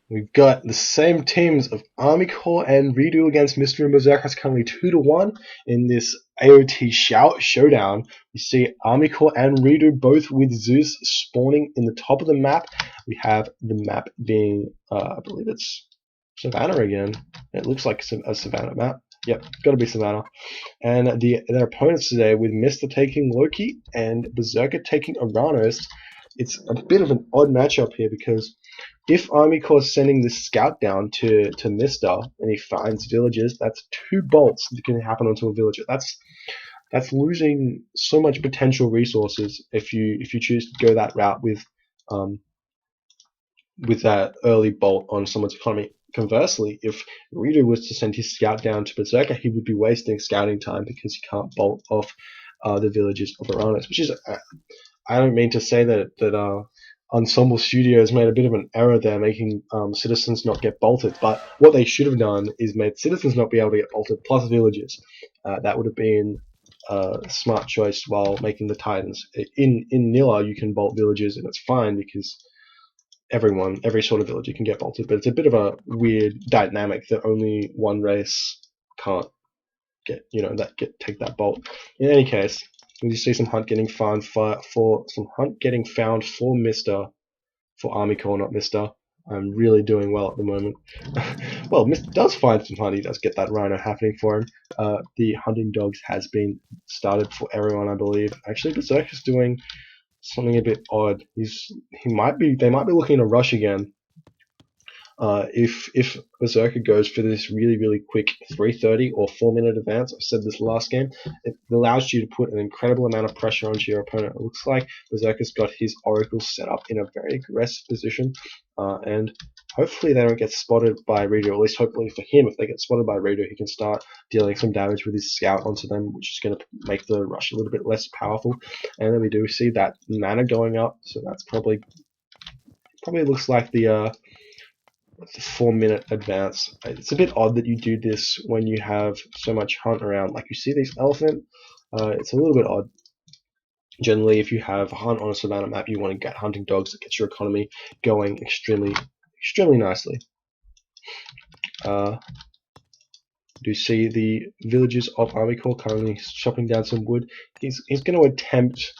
We've got the same teams of Army Corps and Redo against Mr. and Berserker. It's currently 2-1 in this AoT showdown. We see Army Corps and Redo both with Zeus spawning in the top of the map. We have the map being, I believe it's Savannah again. It looks like a Savannah map. Yep, got to be Savannah. And their opponents today with Mr. taking Loki and Berserker taking Uranus. It's a bit of an odd matchup here because if Army Corps is sending this scout down to Mister and he finds villagers, that's 2 bolts that can happen onto a villager. That's losing so much potential resources if you choose to go that route with that early bolt on someone's economy. Conversely, if Redo was to send his scout down to Berserker, he would be wasting scouting time because he can't bolt off the villages of Uranus, which is, I don't mean to say that Ensemble Studios made a bit of an error there, making citizens not get bolted, but what they should have done is made citizens not be able to get bolted, plus villages. That would have been a smart choice while making the Titans. In Nilla, you can bolt villages, and it's fine because every sort of villager can get bolted, but it's a bit of a weird dynamic that only one race can't get, take that bolt. In any case, you see some hunt getting found for Mister, for Army Corps, not Mister. I'm really doing well at the moment. Well, Mister does find some hunt. He does get that rhino happening for him. The hunting dogs has been started for everyone, I believe. Actually, Berserker's doing something a bit odd. They might be looking to rush again. If Berserker goes for this really quick 3:30 or 4-minute advance, I've said this last game, it allows you to put an incredible amount of pressure onto your opponent. It looks like Berserker's got his oracles set up in a very aggressive position, and hopefully they don't get spotted by Redo, or at least hopefully for him, if they get spotted by Redo, he can start dealing some damage with his scout onto them, which is going to make the rush a little bit less powerful. And then we do see that mana going up, so that's probably looks like the 4-minute advance. It's a bit odd that you do this when you have so much hunt around. Like, you see this elephant, it's a little bit odd. Generally, if you have a hunt on a Savannah map, you want to get hunting dogs that gets your economy going extremely nicely. Do you see the villagers of Army Corps currently chopping down some wood? He's going to attempt.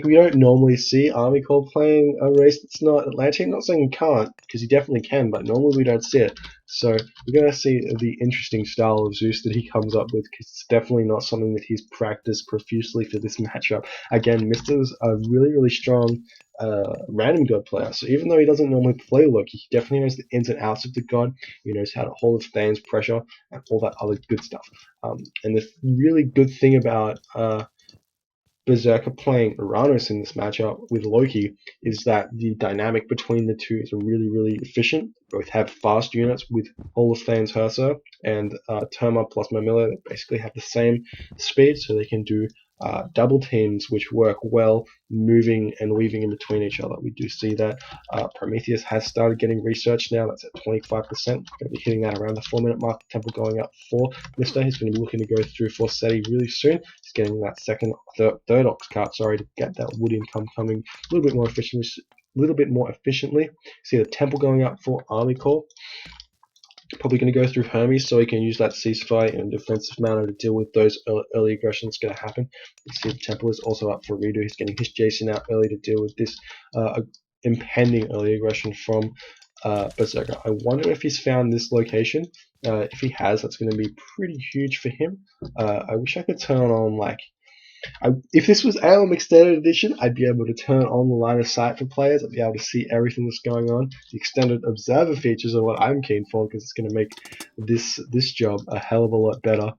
We don't normally see Army Corps playing a race that's not Atlantic. I'm not saying he can't, because he definitely can, but normally we don't see it. So we're going to see the interesting style of Zeus that he comes up with, because it's definitely not something that he's practiced profusely for this matchup. Again, Mister's a really strong random god player, so even though he doesn't normally play Loki, he definitely knows the ins and outs of the god. He knows how to hold Thane's pressure and all that other good stuff. And the really good thing about Berserker playing Uranus in this matchup with Loki is that the dynamic between the two is really efficient. Both have fast units with all of Thane's Hersa and Terma plus Mamilla. They basically have the same speed, so they can do double teams which work well, moving and weaving in between each other. We do see that Prometheus has started getting researched now. That's at 25%. Going to be hitting that around the 4-minute mark. Temple going up for Mister. He's going to be looking to go through Forseti really soon. He's getting that third ox cart, to get that wood income coming a little bit more efficiently. See the Temple going up for Army Corps. Probably going to go through Hermes so he can use that ceasefire in a defensive manner to deal with those early aggressions going to happen. You see the Temple is also up for Redo. He's getting his Jason out early to deal with this impending early aggression from Berserker. I wonder if he's found this location. If he has, that's going to be pretty huge for him. I wish I could turn on, if this was AOM Extended Edition, I'd be able to turn on the line of sight for players. I'd be able to see everything that's going on. The extended observer features are what I'm keen for, because it's going to make this job a hell of a lot better.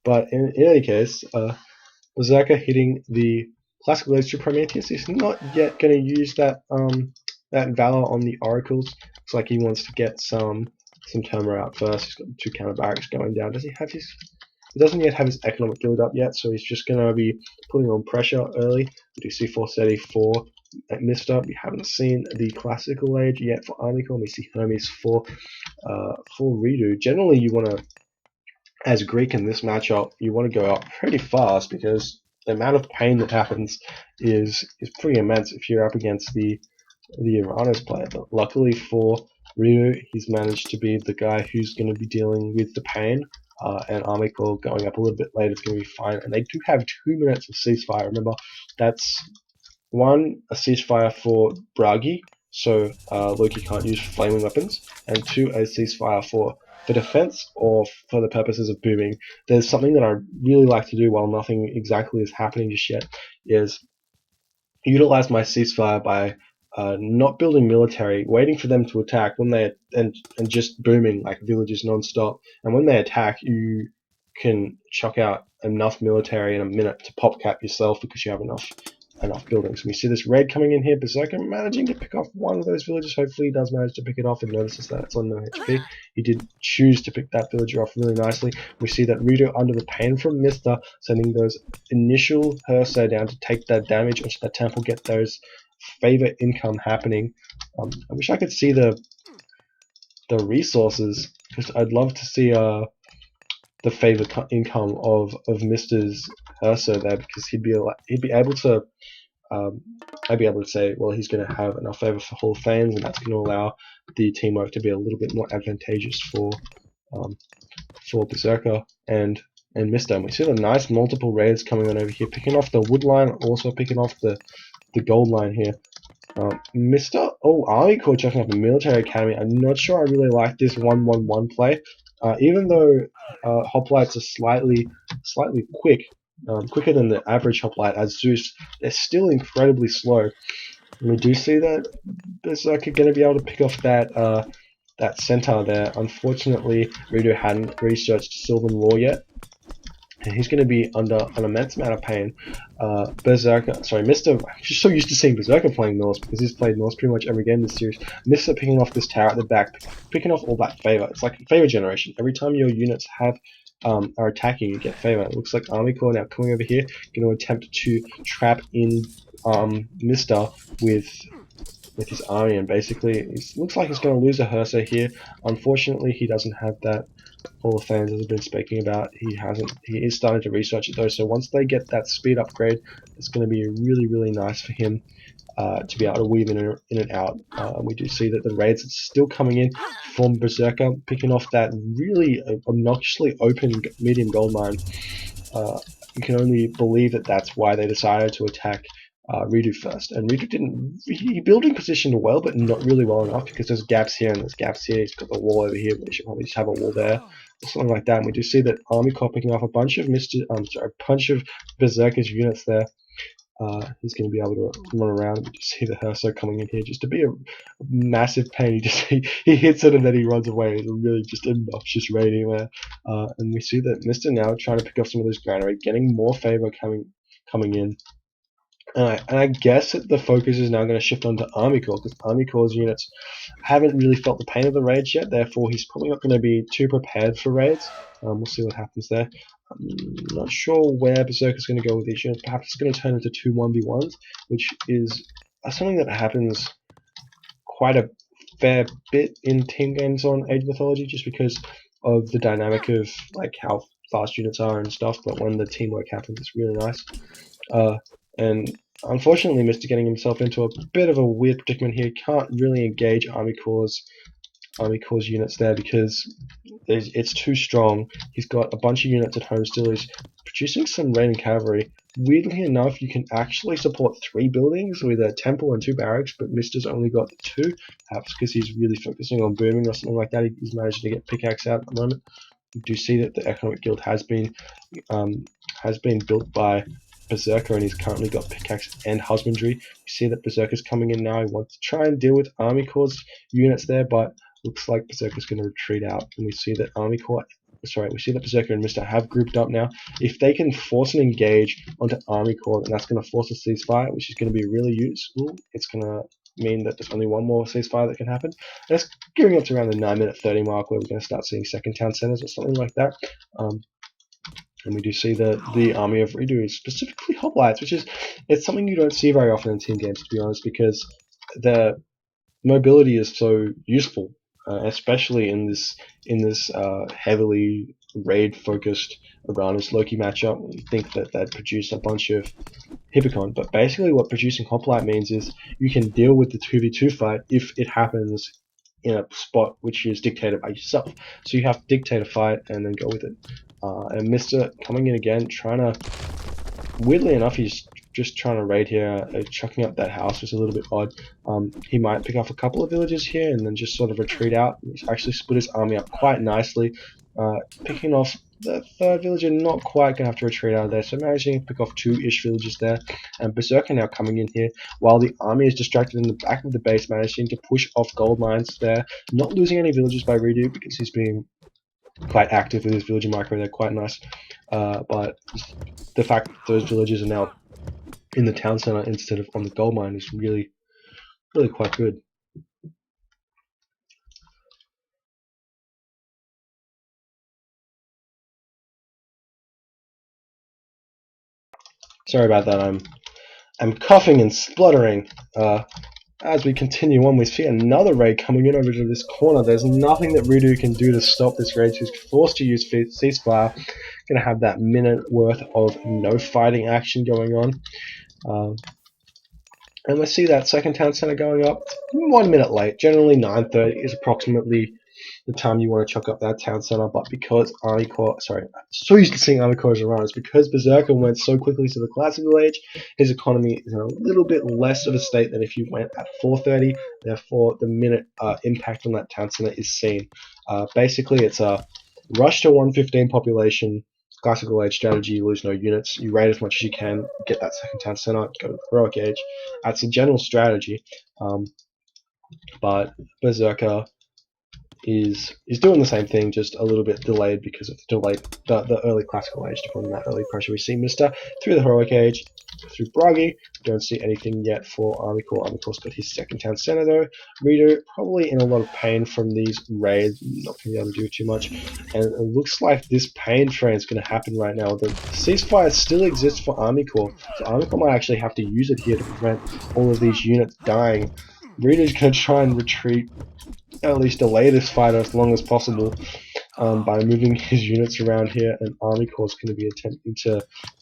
But in any case, Berserker hitting the Classical Age to Prometheus. He's not yet going to use that Valor on the Oracles. Looks like he wants to get some Terma out first. He's got 2 counter barracks going down. Does he have his... He doesn't yet have his economic guild up yet, so he's just going to be putting on pressure early. We do see Forseti for Mister. We haven't seen the Classical Age yet for Army Corps. We see Hermes for Redo. Generally, you want to, as Greek in this matchup, you want to go up pretty fast, because the amount of pain that happens is pretty immense if you're up against the Uranus player. But luckily for Ryu, he's managed to be the guy who's going to be dealing with the pain, and Army Corps going up a little bit later is going to be fine. And they do have 2 minutes of ceasefire. Remember, that's a ceasefire for Bragi, so Loki can't use flaming weapons, and 2, a ceasefire for defense or for the purposes of booming. There's something that I really like to do while nothing exactly is happening just yet, is utilize my ceasefire by not building military, waiting for them to attack when they and just booming like villages non-stop. And when they attack, you can chuck out enough military in a minute to pop cap yourself because you have enough buildings. We see this raid coming in here. Berserker managing to pick off one of those villages. Hopefully he does manage to pick it off and notices that it's on no HP. He did choose to pick that villager off really nicely. We see that Rito under the pain from Mister sending those initial Hersey down to take that damage onto the temple, get those favor income happening. I wish I could see the resources, because I'd love to see the favor income of Mister's Hersey there, because he'd be able to I'd be able to say, well, he's going to have enough favor for Hall of Fames, and that's going to allow the teamwork to be a little bit more advantageous for Berserker and Mister. And we see the nice multiple raids coming on over here, picking off the wood line, also picking off the gold line here. Mister, Army Corps checking up the military academy. I'm not sure I really like this 1-1-1 play, even though hoplites are slightly quick. Quicker than the average hoplite as Zeus, they're still incredibly slow. And we do see that Berserker going to be able to pick off that centaur there. Unfortunately, Rito hadn't researched Sylvan Law yet, and he's going to be under an immense amount of pain. Mister, I'm just so used to seeing Berserker playing Norse because he's played Norse pretty much every game in this series. Mister picking off this tower at the back, picking off all that favor. It's like favor generation. Every time your units are attacking, you get favor. It looks like Army Corps now coming over here, going to attempt to trap in Mister with his army, and basically it looks like he's going to lose a Hersey here. Unfortunately, he doesn't have that Hall of Fames as I've been speaking about. He is starting to research it though, so once they get that speed upgrade, it's going to be really nice for him to be able to weave in and out. We do see that the raids are still coming in from Berserker, picking off that really obnoxiously open medium gold mine. You can only believe that that's why they decided to attack Ridu first. And Ridu he building positioned well, but not really well enough, because there's gaps here and there's gaps here. He's got the wall over here, but he should probably just have a wall there, or something like that. And we do see that Army Corps picking off a bunch of Berserker's units there. He's going to be able to run around. We just see the Hersey coming in here just to be a massive pain. He hits it and then he runs away. It's really just obnoxious raiding there. And we see that Mister now trying to pick up some of this granary, getting more favor coming in. And I guess that the focus is now going to shift onto Army Corps, because Army Corps' units haven't really felt the pain of the raids yet. Therefore, he's probably not going to be too prepared for raids. We'll see what happens there. I'm not sure where Berserker's going to go with these units. Perhaps it's going to turn into 2 1v1s, which is something that happens quite a fair bit in team games on Age of Mythology, just because of the dynamic of like how fast units are and stuff. But when the teamwork happens, it's really nice. And unfortunately, Mister getting himself into a bit of a weird predicament here. Can't really engage Army Corps' units there because it's too strong. He's got a bunch of units at home still. He's producing some raiding cavalry. Weirdly enough, you can actually support 3 buildings with a temple and 2 barracks, but Mister's only got 2, perhaps because he's really focusing on booming or something like that. He's managed to get pickaxe out at the moment. You do see that the Economic Guild has been built by Berserker, and he's currently got pickaxe and husbandry. You see that Berserker's coming in now. He wants to try and deal with Army Corps' units there, but looks like Berserker's going to retreat out. And we see that Berserker and Mister have grouped up now. If they can force an engage onto Army Corps, then that's going to force a ceasefire, which is going to be really useful. It's going to mean that there's only one more ceasefire that can happen. And it's gearing up to around the 9-minute 30 mark, where we're going to start seeing second town centers or something like that. And we do see that the army of Ridu is specifically hoplites, which is it's something you don't see very often in team games, to be honest, because their mobility is so useful, especially in this heavily raid focused Uranus Loki matchup. You think that they'd produce a bunch of Hippocon, but basically what producing hoplite means is you can deal with the 2v2 fight if it happens in a spot which is dictated by yourself. So you have to dictate a fight and then go with it. And Mr. coming in again, trying to, weirdly enough, he's just trying to raid here, chucking up that house, which is a little bit odd. He might pick off a couple of villages here and then just sort of retreat out. He's actually split his army up quite nicely, picking off the third villager, not quite going to have to retreat out of there, so managing to pick off 2-ish villages there. And Berserker now coming in here, while the army is distracted in the back of the base, managing to push off gold mines there, not losing any villages by Redo because he's being quite active with his villager micro. They're quite nice, but the fact that those villages are now in the town center instead of on the gold mine is really quite good. Sorry about that. I'm coughing and spluttering. As we continue on, we see another raid coming in over to this corner. There's nothing that Ridu can do to stop this raid. He's forced to use ceasefire. Gonna have that minute worth of no fighting action going on. And we see that second town center going up 1 minute late. Generally 9:30 is approximately the time you want to chuck up that town center, but because Army Corps, sorry, I'm so used to seeing Army Corps as runners, because Berserker went so quickly to the Classical Age, his economy is in a little bit less of a state than if you went at 4:30. Therefore, the minute impact on that town center is seen. Basically, it's a rush to 115 population. Classical Age strategy, you lose no units, you raid as much as you can, get that second town center, go to the Heroic Age. That's a general strategy, but Berserker is doing the same thing, just a little bit delayed because of the early Classical Age. To put in that early pressure, we see Mister through the Heroic Age, through Bragi. Don't see anything yet for Army Corps. Army Corps got his second town center though. Reader probably in a lot of pain from these raids, not going to be able to do too much. And it looks like this pain train is going to happen right now. The ceasefire still exists for Army Corps, so Army Corps might actually have to use it here to prevent all of these units dying. Reader's going to try and retreat, at least delay this fight as long as possible, by moving his units around here, and Army Corps is going to be attempting to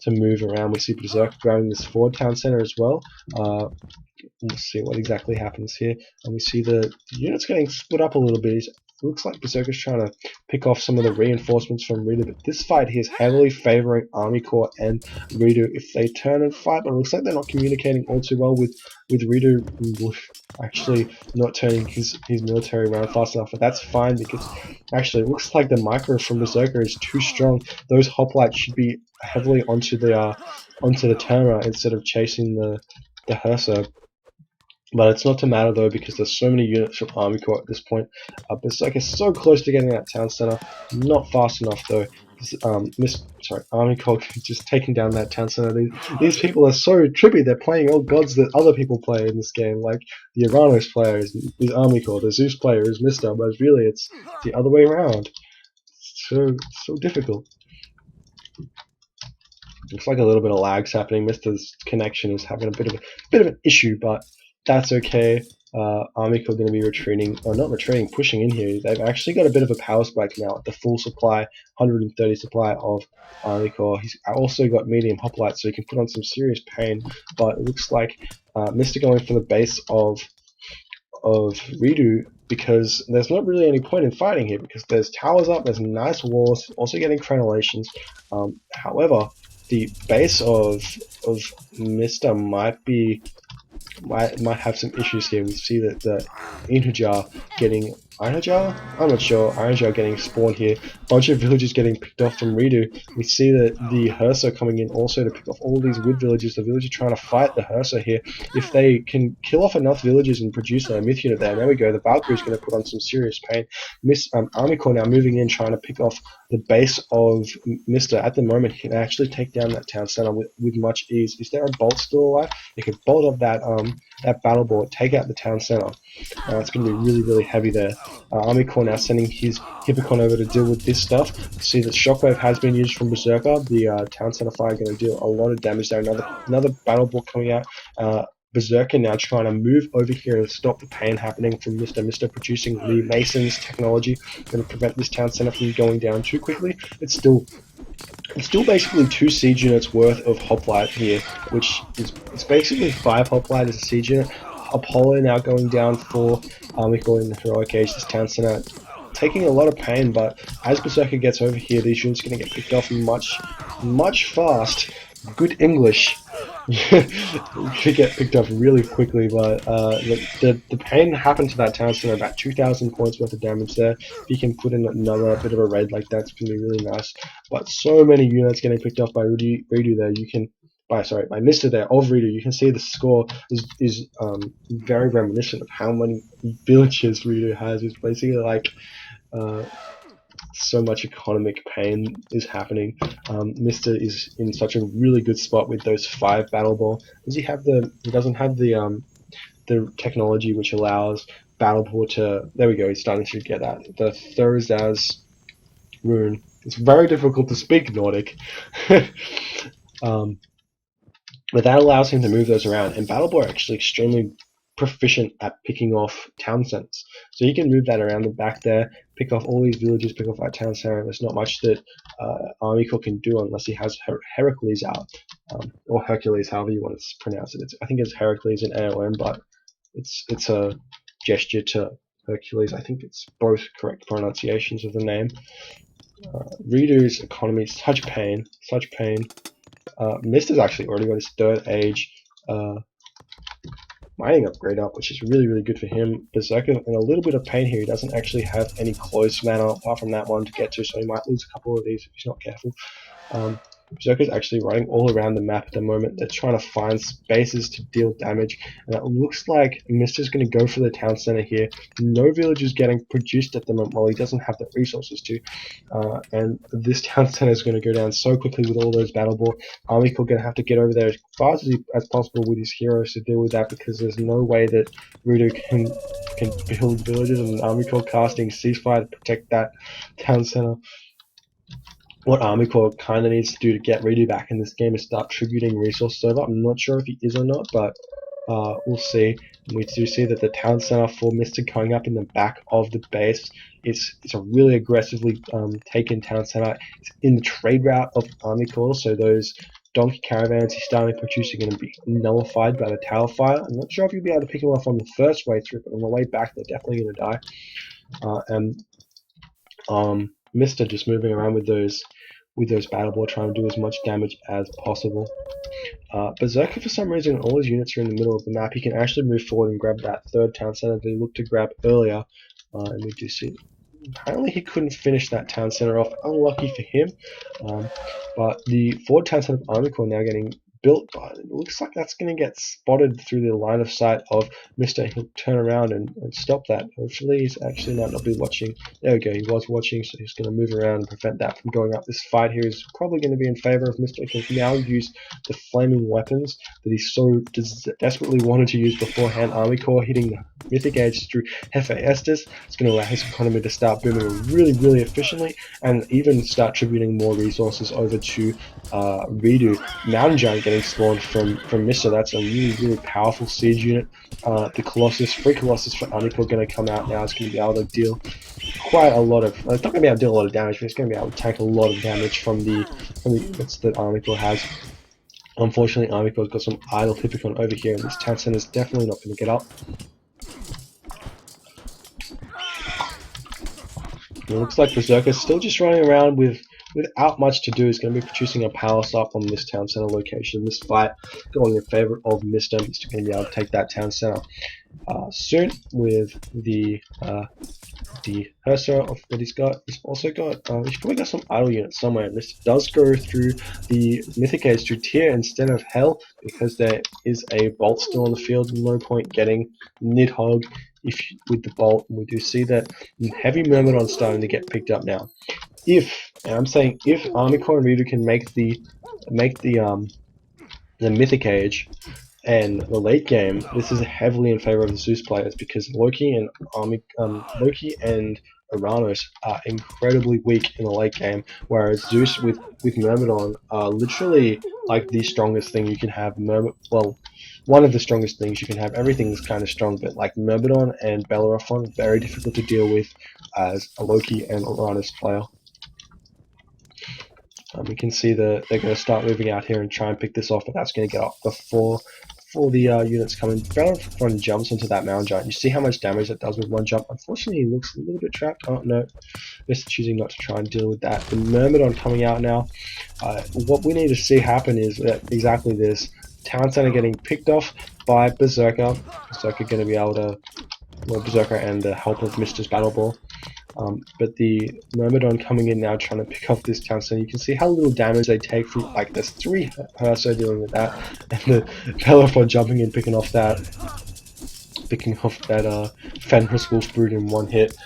move around. We see Berserker grabbing this forward town center as well. We'll see what exactly happens here, and we see the units getting split up a little bit. It looks like Berserker's trying to pick off some of the reinforcements from Redo, but this fight here is heavily favoring Army Corps and Redo if they turn and fight, but it looks like they're not communicating all too well with Redo actually not turning his military around fast enough, but that's fine because actually it looks like the micro from Berserker is too strong. Those hoplites should be heavily onto the turner instead of chasing the Hersa. But it's not to matter though because there's so many units from Army Corps at this point. Berserker is so close to getting that town center, not fast enough though. Army Corps just taking down that town center. These people are so trippy. They're playing all gods that other people play in this game. Like the Uranus player is Army Corps, the Zeus player is Mister, but really it's the other way around. It's so difficult. Looks like a little bit of lag's happening. Mister's connection is having a bit of an issue, but that's okay. Army Corps going to be retreating, or not retreating, pushing in here. They've actually got a bit of a power spike now at the full supply, 130 supply of Army Corps. He's also got medium hoplite, so he can put on some serious pain. But it looks like Mister going for the base of Redo, because there's not really any point in fighting here because there's towers up, there's nice walls, also getting crenellations. However, the base of Mister might have some issues here. We see that the Ironjar getting Ironjar? I'm not sure. Ironjar getting spawned here. Bunch of villages getting picked off from Redo. We see that the Hersa coming in also to pick off all these wood villages. The villagers trying to fight the Hersa here. If they can kill off enough villages and produce a myth unit there we go. The Valkyrie is going to put on some serious pain. Army Corps now moving in, trying to pick off the base of Mister. At the moment, he can actually take down that town center with much ease. Is there a bolt still alive? They could bolt up that battle board, take out the town center. It's going to be really heavy there. Army Corps now sending his Hippocon over to deal with this stuff. See that Shockwave has been used from Berserker. The town center fire going to deal a lot of damage there. Another battle board coming out. Berserker now trying to move over here and stop the pain happening from Mister producing Lee Mason's technology. Going to prevent this town center from going down too quickly. It's still basically 2 siege units worth of hoplite here, which is basically 5 hoplite as a siege unit. Apollo now going down for Armical in the Heroic Age. This town center taking a lot of pain, but as Berserker gets over here, these units are going to get picked off much fast. Good English. Should get picked up really quickly, but the pain happened to that town center. About 2,000 points worth of damage there. If you can put in another bit of a raid like that, it's going to be really nice. But so many units getting picked off by Redo there. You can by Mr. there of Redo. You can see the score is very reminiscent of how many villages Redo has. It's basically like so much economic pain is happening. Mr. is in such a really good spot with those 5 battle ball. He doesn't have the technology which allows battle ball to. There we go. He's starting to get that. The Thursday's rune. It's very difficult to speak Nordic. But that allows him to move those around, and battle ball are actually extremely proficient at picking off town centers. So he can move that around the back there, pick off all these villages, pick off that town center. There's not much that Armico can do unless he has Heracles out, or Hercules, however you want to pronounce it. I think it's Heracles in AOM, but it's a gesture to Hercules. I think it's both correct pronunciations of the name. Redo's economy, such pain. Mister's actually already got his 3rd age mining upgrade up, which is really good for him. Berserker in a little bit of pain here. He doesn't actually have any close mana apart from that one to get to, so he might lose a couple of these if he's not careful. Berserker's actually running all around the map at the moment. They're trying to find spaces to deal damage, and it looks like Mister's going to go for the town center here. No village is getting produced at the moment, while he doesn't have the resources to. And this town center is going to go down so quickly with all those battle ball. Armico going to have to get over there as fast as possible with his heroes to deal with that, because there's no way that Rudo can build villages, and Armico casting ceasefire to protect that town center. What Army Corps kind of needs to do to get Redo back in this game is start tributing resources over. I'm not sure if he is or not, but we'll see. We do see that the town center for Mr. going up in the back of the base. It's a really aggressively taken town center. It's in the trade route of Army Corps, so those donkey caravans he's starting to produce are going to be nullified by the tower fire. I'm not sure if you'll be able to pick them off on the first way through, but on the way back they're definitely going to die. Mr. just moving around with those battle ball, trying to do as much damage as possible. Berserker, for some reason, all his units are in the middle of the map. He can actually move forward and grab that 3rd town center that he looked to grab earlier. And we do see, apparently he couldn't finish that town center off. Unlucky for him. But the 4th town center of Army Corps now getting built, but it looks like that's going to get spotted through the line of sight of Mr. He'll turn around and stop that. Hopefully he's actually might not be watching. There we go, he was watching, so he's going to move around and prevent that from going up. This fight here is probably going to be in favor of Mr. He can now use the flaming weapons that he so desperately wanted to use beforehand. Army Corps hitting the Mythic Age through Hefe Estes. It's going to allow his economy to start booming really efficiently, and even start tributing more resources over to Redo. Mountain Giant getting spawned from Mr. That's a really powerful siege unit. The Colossus, free Colossus for Armico going to come out now. It's going to be able to deal quite a lot of. It's not going to be able to deal a lot of damage, but it's going to be able to take a lot of damage from the units that Armico has. Unfortunately, Armico's got some idle Hippicon over here, and this town center is definitely not going to get up. It looks like Berserker's still just running around without much to do. Is going to be producing a power up on this town center location. This fight going in favor of Mr. Mr. going to be able to take that town center soon with the Hersa that he's got. He's also got, he's probably got some idle units somewhere. This does go through the Mythic Age through Tier instead of Hell, because there is a Bolt still on the field. No point getting Nidhogg with the Bolt, and we do see that Heavy Myrmidon starting to get picked up now. And I'm saying if Army Corps and Redo can make the Mythic Age and the late game, this is heavily in favor of the Zeus players, because Loki and Uranus are incredibly weak in the late game, whereas Zeus with Myrmidon are literally like the strongest thing you can have. One of the strongest things you can have. Everything's kind of strong, but like Myrmidon and Bellerophon, very difficult to deal with as a Loki and Uranus player. We can see that they're going to start moving out here and try and pick this off, but that's going to get off the 4 for the units coming. Bellerophon jumps onto that Mountain Giant. You see how much damage that does with one jump. Unfortunately, he looks a little bit trapped. Oh no, just choosing not to try and deal with that. The Myrmidon coming out now. What we need to see happen is exactly this. Town Center getting picked off by Berserker. Berserker going to be able to, well, Berserker and the help of Mistress Battle Ball. But the Myrmidon coming in now trying to pick off this town center. You can see how little damage they take from, like, there's 3 Herso dealing with that, and the Bellerophon jumping in, picking off that Fenris Wolf Brood in one hit.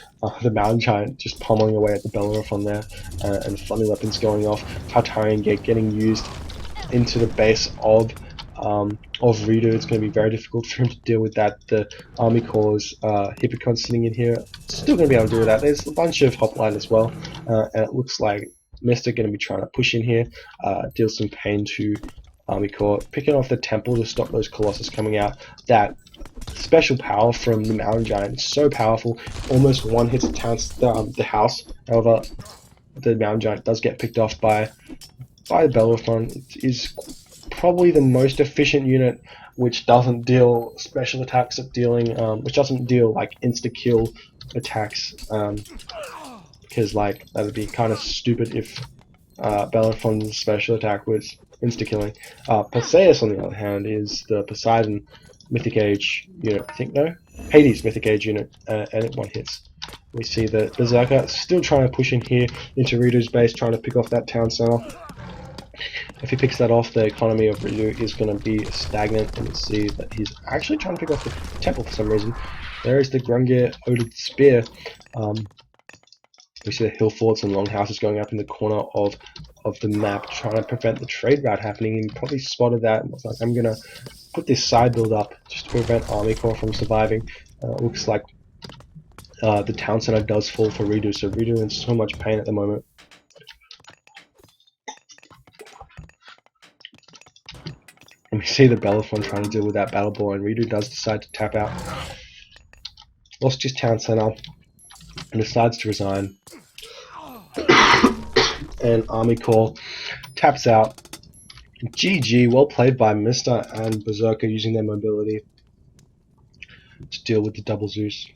The Mountain Giant just pummeling away at the Bellerophon there, and funny weapons going off. Tartarian Gate getting used into the base of Redo. It's going to be very difficult for him to deal with that. The Army Corps' Hippocon sitting in here, still going to be able to deal with that. There's a bunch of Hopline as well, and it looks like Mister going to be trying to push in here, deal some pain to Army Corps, picking off the Temple to stop those Colossus coming out. That special power from the Mountain Giant is so powerful, almost one hits the house. However, the Mountain Giant does get picked off by Bellerophon. It is probably the most efficient unit which doesn't deal special attacks at dealing, which doesn't deal like insta-kill attacks, because like that would be kind of stupid if Bellerophon's special attack was insta-killing. Perseus, on the other hand, is the Poseidon Mythic Age unit, I think, no? Hades Mythic Age unit, and it one hits. We see the Berserker still trying to push in here into Rido's base, trying to pick off that town center. If he picks that off, the economy of Rido is going to be stagnant, and you see that he's actually trying to pick off the temple for some reason. There is the Grungir Oded Spear. We see the hill forts and longhouses going up in the corner of the map, trying to prevent the trade route happening. He probably spotted that and was like, I'm going to put this side build up just to prevent Army Corps from surviving. Looks like the town center does fall for Rido, so Rido in so much pain at the moment. And we see the Bellerophon trying to deal with that Battle Ball, and Rido does decide to tap out. Lost his town center and decides to resign. And Army Corps taps out. GG, well played by Mister and Berserker using their mobility to deal with the double Zeus.